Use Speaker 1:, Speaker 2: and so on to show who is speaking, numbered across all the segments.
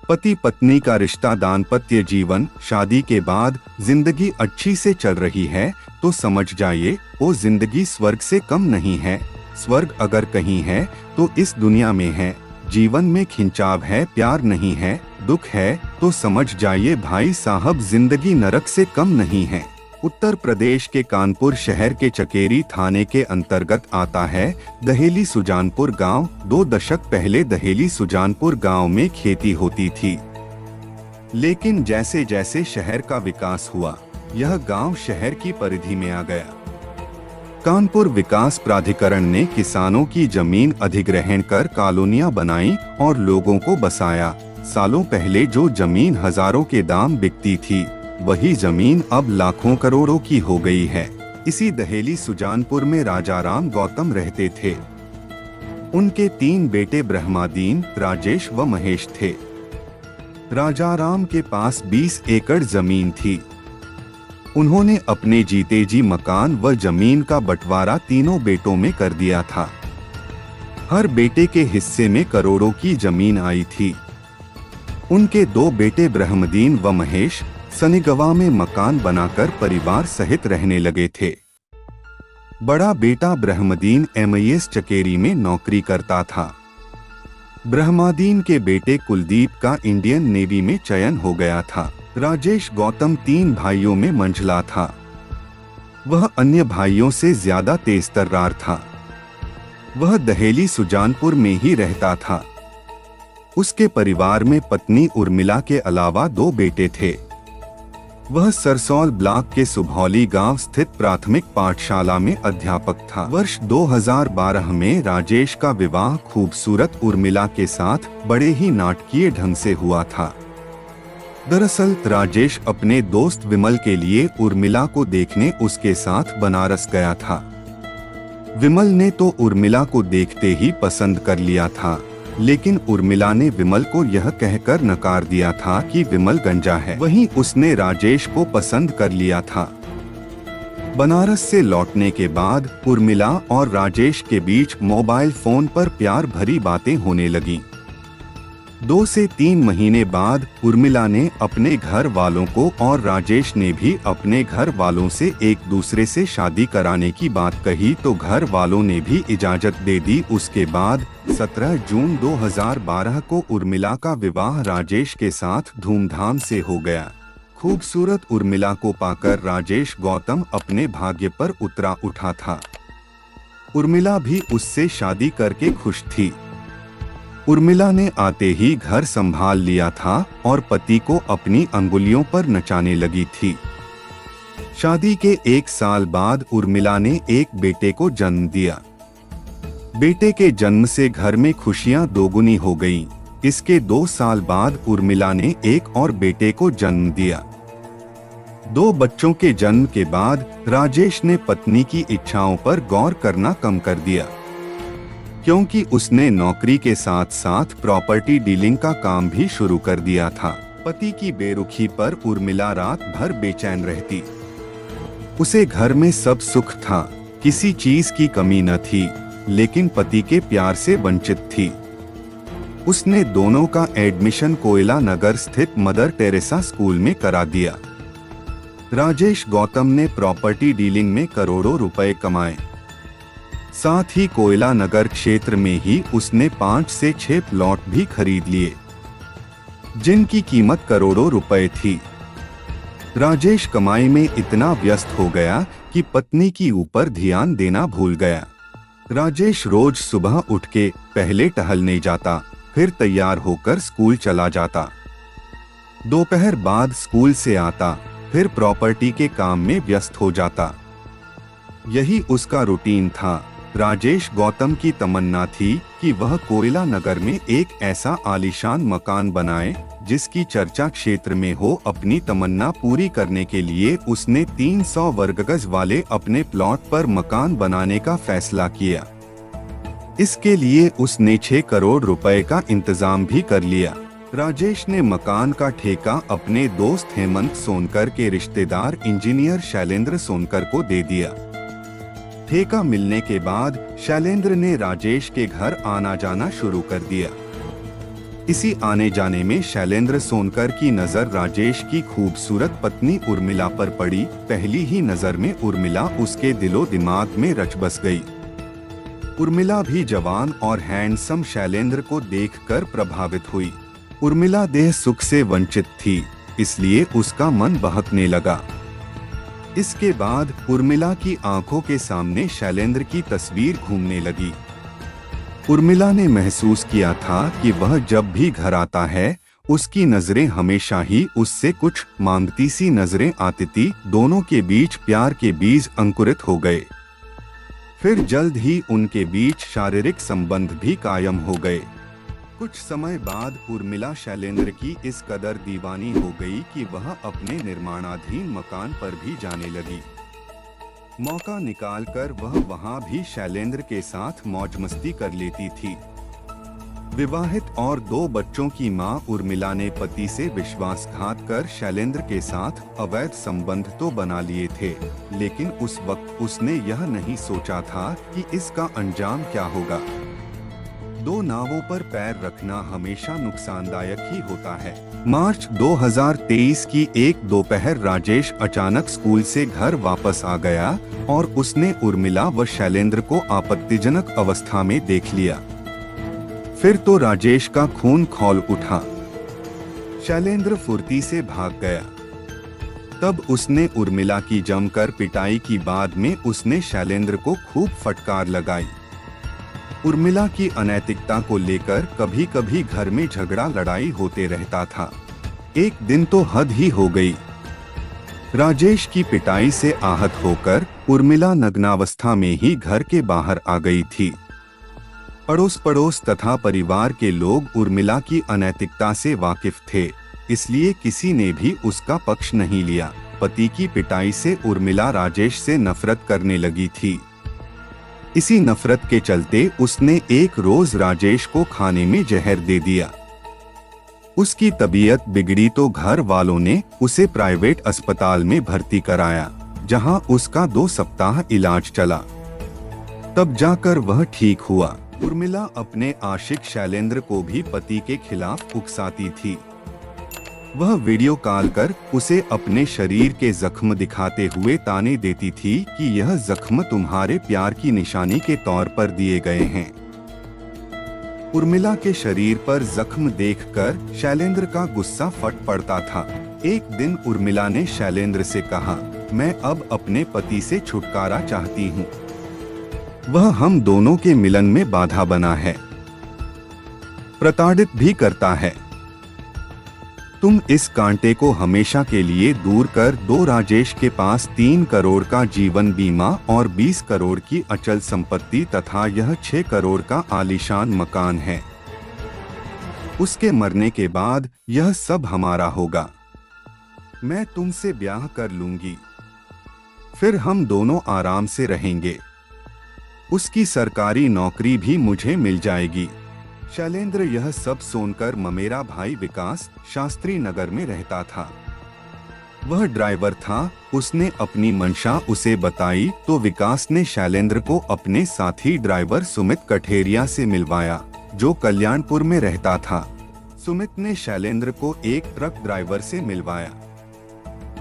Speaker 1: पति पत्नी का रिश्ता, दाम्पत्य जीवन, शादी के बाद जिंदगी अच्छी से चल रही है तो समझ जाइए वो जिंदगी स्वर्ग से कम नहीं है। स्वर्ग अगर कहीं है तो इस दुनिया में है। जीवन में खिंचाव है, प्यार नहीं है, दुख है तो समझ जाइए भाई साहब जिंदगी नरक से कम नहीं है। उत्तर प्रदेश के कानपुर शहर के चकेरी थाने के अंतर्गत आता है दहेली सुजानपुर गांव। 2 दशक पहले दहेली सुजानपुर गांव में खेती होती थी, लेकिन जैसे जैसे शहर का विकास हुआ यह गांव शहर की परिधि में आ गया। कानपुर विकास प्राधिकरण ने किसानों की जमीन अधिग्रहण कर कॉलोनियां बनाई और लोगों को बसाया। सालों पहले जो जमीन हजारों के दाम बिकती थी वही जमीन अब लाखों करोड़ों की हो गई है। इसी दहेली सुजानपुर में राजाराम गौतम रहते थे। उनके 3 बेटे ब्रह्मादीन, राजेश व महेश थे। राजाराम के पास 20 एकड़ जमीन थी। उन्होंने अपने जीते जी मकान व जमीन का बंटवारा तीनों बेटों में कर दिया था। हर बेटे के हिस्से में करोड़ों की जमीन आई थी। उनके 2 बेटे ब्रह्मदीन व महेश सनीगवा में मकान बनाकर परिवार सहित रहने लगे थे। बड़ा बेटा ब्रह्मदीन MIS चकेरी में नौकरी करता था। ब्रह्मादीन के बेटे कुलदीप का इंडियन नेवी में चयन हो गया था। राजेश गौतम 3 भाइयों में मंझला था। वह अन्य भाइयों से ज्यादा तेज तर्रार था। वह दहेली सुजानपुर में ही रहता था। उसके परिवार में पत्नी उर्मिला के अलावा 2 बेटे थे। वह सरसौल ब्लॉक के सुभौली गांव स्थित प्राथमिक पाठशाला में अध्यापक था। वर्ष 2012 में राजेश का विवाह खूबसूरत उर्मिला के साथ बड़े ही नाटकीय ढंग से हुआ था। दरअसल राजेश अपने दोस्त विमल के लिए उर्मिला को देखने उसके साथ बनारस गया था। विमल ने तो उर्मिला को देखते ही पसंद कर लिया था, लेकिन उर्मिला ने विमल को यह कहकर नकार दिया था कि विमल गंजा है। वहीं उसने राजेश को पसंद कर लिया था। बनारस से लौटने के बाद उर्मिला और राजेश के बीच मोबाइल फोन पर प्यार भरी बातें होने लगीं। 2 से 3 महीने बाद उर्मिला ने अपने घर वालों को और राजेश ने भी अपने घर वालों से एक दूसरे से शादी कराने की बात कही तो घर वालों ने भी इजाजत दे दी। उसके बाद 17 जून 2012 को उर्मिला का विवाह राजेश के साथ धूमधाम से हो गया। खूबसूरत उर्मिला को पाकर राजेश गौतम अपने भाग्य पर उतरा उठा था। उर्मिला भी उससे शादी करके खुश थी। उर्मिला ने आते ही घर संभाल लिया था और पति को अपनी अंगुलियों पर नचाने लगी थी। शादी के 1 साल बाद उर्मिला ने एक बेटे को जन्म दिया। बेटे के जन्म से घर में खुशियां दोगुनी हो गईं। इसके 2 साल बाद उर्मिला ने एक और बेटे को जन्म दिया। 2 बच्चों के जन्म के बाद राजेश ने पत्नी की इच्छाओं पर गौर करना कम कर दिया, क्योंकि उसने नौकरी के साथ साथ प्रॉपर्टी डीलिंग का काम भी शुरू कर दिया था। पति की बेरुखी पर उर्मिला रात भर बेचैन रहती। उसे घर में सब सुख था, किसी चीज की कमी न थी, लेकिन पति के प्यार से वंचित थी। उसने दोनों का एडमिशन कोयला नगर स्थित मदर टेरेसा स्कूल में करा दिया। राजेश गौतम ने प्रॉपर्टी डीलिंग में करोड़ों रुपए कमाए। साथ ही कोयला नगर क्षेत्र में ही उसने 5 से 6 प्लॉट भी खरीद लिए, जिनकी कीमत करोड़ों रुपए थी। राजेश कमाई में इतना व्यस्त हो गया कि पत्नी की ऊपर ध्यान देना भूल गया। राजेश रोज सुबह उठ के पहले टहलने जाता, फिर तैयार होकर स्कूल चला जाता। दोपहर बाद स्कूल से आता, फिर प्रॉपर्टी के काम में व्यस्त हो जाता। यही उसका रूटीन था। राजेश गौतम की तमन्ना थी कि वह कोयला नगर में एक ऐसा आलीशान मकान बनाए जिसकी चर्चा क्षेत्र में हो। अपनी तमन्ना पूरी करने के लिए उसने 300 वर्ग गज वाले अपने प्लॉट पर मकान बनाने का फैसला किया। इसके लिए उसने 6 करोड़ रुपए का इंतजाम भी कर लिया। राजेश ने मकान का ठेका अपने दोस्त हेमंत सोनकर के रिश्तेदार इंजीनियर शैलेंद्र सोनकर को दे दिया। ठेका मिलने के बाद शैलेंद्र ने राजेश के घर आना जाना शुरू कर दिया। इसी आने जाने में शैलेंद्र सोनकर की नजर राजेश की खूबसूरत पत्नी उर्मिला पर पड़ी। पहली ही नजर में उर्मिला उसके दिलो दिमाग में रच बस गई। उर्मिला भी जवान और हैंडसम शैलेंद्र को देखकर प्रभावित हुई। उर्मिला देह सुख से वंचित थी, इसलिए उसका मन बहकने लगा। इसके बाद उर्मिला की आंखों के सामने शैलेंद्र की तस्वीर घूमने लगी। उर्मिला ने महसूस किया था कि वह जब भी घर आता है उसकी नजरें हमेशा ही उससे कुछ मांगती सी नजरें आती थी। दोनों के बीच प्यार के बीज अंकुरित हो गए। फिर जल्द ही उनके बीच शारीरिक संबंध भी कायम हो गए। कुछ समय बाद उर्मिला शैलेंद्र की इस कदर दीवानी हो गई कि वह अपने निर्माणाधीन मकान पर भी जाने लगी। मौका निकालकर वह वहां भी शैलेंद्र के साथ मौज मस्ती कर लेती थी। विवाहित और 2 बच्चों की मां उर्मिला ने पति से विश्वासघात कर शैलेंद्र के साथ अवैध संबंध तो बना लिए थे, लेकिन उस वक्त उसने यह नहीं सोचा था कि इसका अंजाम क्या होगा। 2 नावों पर पैर रखना हमेशा नुकसानदायक ही होता है। मार्च 2023 की एक दोपहर राजेश अचानक स्कूल से घर वापस आ गया और उसने उर्मिला व शैलेंद्र को आपत्तिजनक अवस्था में देख लिया। फिर तो राजेश का खून खौल उठा। शैलेंद्र फुर्ती से भाग गया। तब उसने उर्मिला की जमकर पिटाई की। बाद में उसने शैलेंद्र को खूब फटकार लगाई। उर्मिला की अनैतिकता को लेकर कभी कभी घर में झगड़ा लड़ाई होते रहता था। एक दिन तो हद ही हो गई। राजेश की पिटाई से आहत होकर उर्मिला नग्नावस्था में ही घर के बाहर आ गई थी। पड़ोस तथा परिवार के लोग उर्मिला की अनैतिकता से वाकिफ थे, इसलिए किसी ने भी उसका पक्ष नहीं लिया। पति की पिटाई से उर्मिला राजेश से नफरत करने लगी थी। इसी नफरत के चलते उसने एक रोज राजेश को खाने में जहर दे दिया। उसकी तबीयत बिगड़ी तो घर वालों ने उसे प्राइवेट अस्पताल में भर्ती कराया, जहां उसका 2 सप्ताह इलाज चला। तब जाकर वह ठीक हुआ। उर्मिला अपने आशिक शैलेंद्र को भी पति के खिलाफ उकसाती थी। वह वीडियो कॉल कर उसे अपने शरीर के जख्म दिखाते हुए ताने देती थी कि यह जख्म तुम्हारे प्यार की निशानी के तौर पर दिए गए हैं। उर्मिला के शरीर पर जख्म देखकर शैलेंद्र का गुस्सा फट पड़ता था। एक दिन उर्मिला ने शैलेंद्र से कहा, मैं अब अपने पति से छुटकारा चाहती हूँ। वह हम दोनों के मिलन में बाधा बना है, प्रताड़ित भी करता है। तुम इस कांटे को हमेशा के लिए दूर कर दो। राजेश के पास 3 करोड़ का जीवन बीमा और 20 करोड़ की अचल संपत्ति तथा यह 6 करोड़ का आलीशान मकान है। उसके मरने के बाद यह सब हमारा होगा। मैं तुमसे ब्याह कर लूंगी, फिर हम दोनों आराम से रहेंगे। उसकी सरकारी नौकरी भी मुझे मिल जाएगी। शैलेंद्र यह सब सुनकर ममेरा भाई विकास शास्त्री नगर में रहता था। वह ड्राइवर था। उसने अपनी मंशा उसे बताई तो विकास ने शैलेंद्र को अपने साथी ड्राइवर सुमित कठेरिया से मिलवाया, जो कल्याणपुर में रहता था। सुमित ने शैलेंद्र को एक ट्रक ड्राइवर से मिलवाया।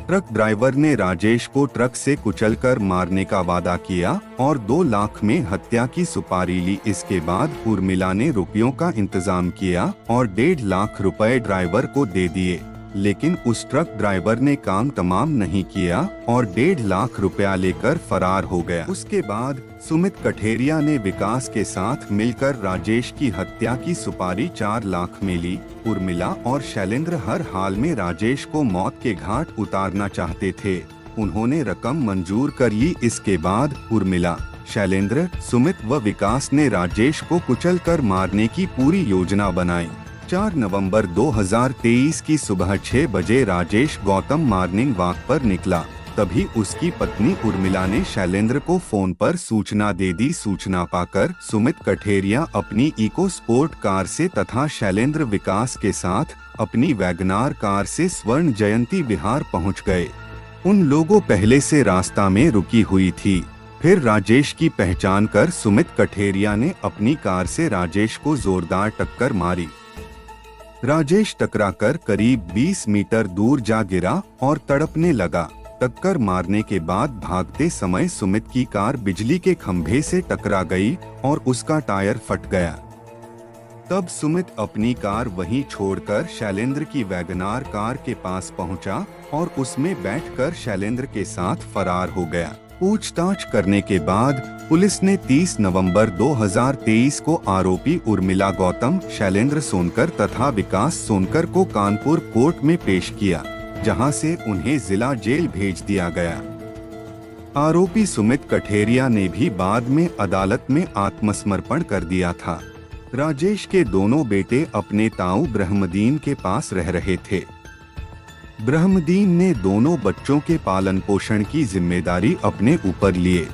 Speaker 1: ट्रक ड्राइवर ने राजेश को ट्रक से कुचलकर मारने का वादा किया और 2 लाख में हत्या की सुपारी ली। इसके बाद उर्मिला ने रुपयों का इंतजाम किया और 1.5 लाख रुपए ड्राइवर को दे दिए, लेकिन उस ट्रक ड्राइवर ने काम तमाम नहीं किया और 1.5 लाख रुपया लेकर फरार हो गया। उसके बाद सुमित कठेरिया ने विकास के साथ मिलकर राजेश की हत्या की सुपारी 4 लाख में ली। उर्मिला और शैलेंद्र हर हाल में राजेश को मौत के घाट उतारना चाहते थे। उन्होंने रकम मंजूर कर ली। इसके बाद उर्मिला, शैलेंद्र, सुमित व विकास ने राजेश को कुचलकर मारने की पूरी योजना बनाई। 4 नवंबर 2023 की सुबह 6 बजे राजेश गौतम मॉर्निंग वॉक पर निकला। तभी उसकी पत्नी उर्मिला ने शैलेंद्र को फोन पर सूचना दे दी। सूचना पाकर सुमित कठेरिया अपनी इको स्पोर्ट कार से तथा शैलेंद्र विकास के साथ अपनी वैगनार कार से स्वर्ण जयंती विहार पहुंच गए। उन लोगों पहले से रास्ता में रुकी हुई थी। फिर राजेश की पहचान कर सुमित कठेरिया ने अपनी कार से राजेश को जोरदार टक्कर मारी। राजेश टकराकर करीब 20 मीटर दूर जा गिरा और तड़पने लगा। टक्कर मारने के बाद भागते समय सुमित की कार बिजली के खंभे से टकरा गई और उसका टायर फट गया। तब सुमित अपनी कार वहीं छोड़कर शैलेंद्र की वैगनार कार के पास पहुंचा और उसमें बैठकर शैलेंद्र के साथ फरार हो गया। पूछताछ करने के बाद पुलिस ने 30 नवंबर 2023 को आरोपी उर्मिला गौतम, शैलेंद्र सोनकर तथा विकास सोनकर को कानपुर कोर्ट में पेश किया, जहां से उन्हें जिला जेल भेज दिया गया। आरोपी सुमित कठेरिया ने भी बाद में अदालत में आत्मसमर्पण कर दिया था। राजेश के दोनों बेटे अपने ताऊ ब्रह्मदीन के पास रह रहे थे। ब्रह्मदीन ने दोनों बच्चों के पालन पोषण की जिम्मेदारी अपने ऊपर लिए।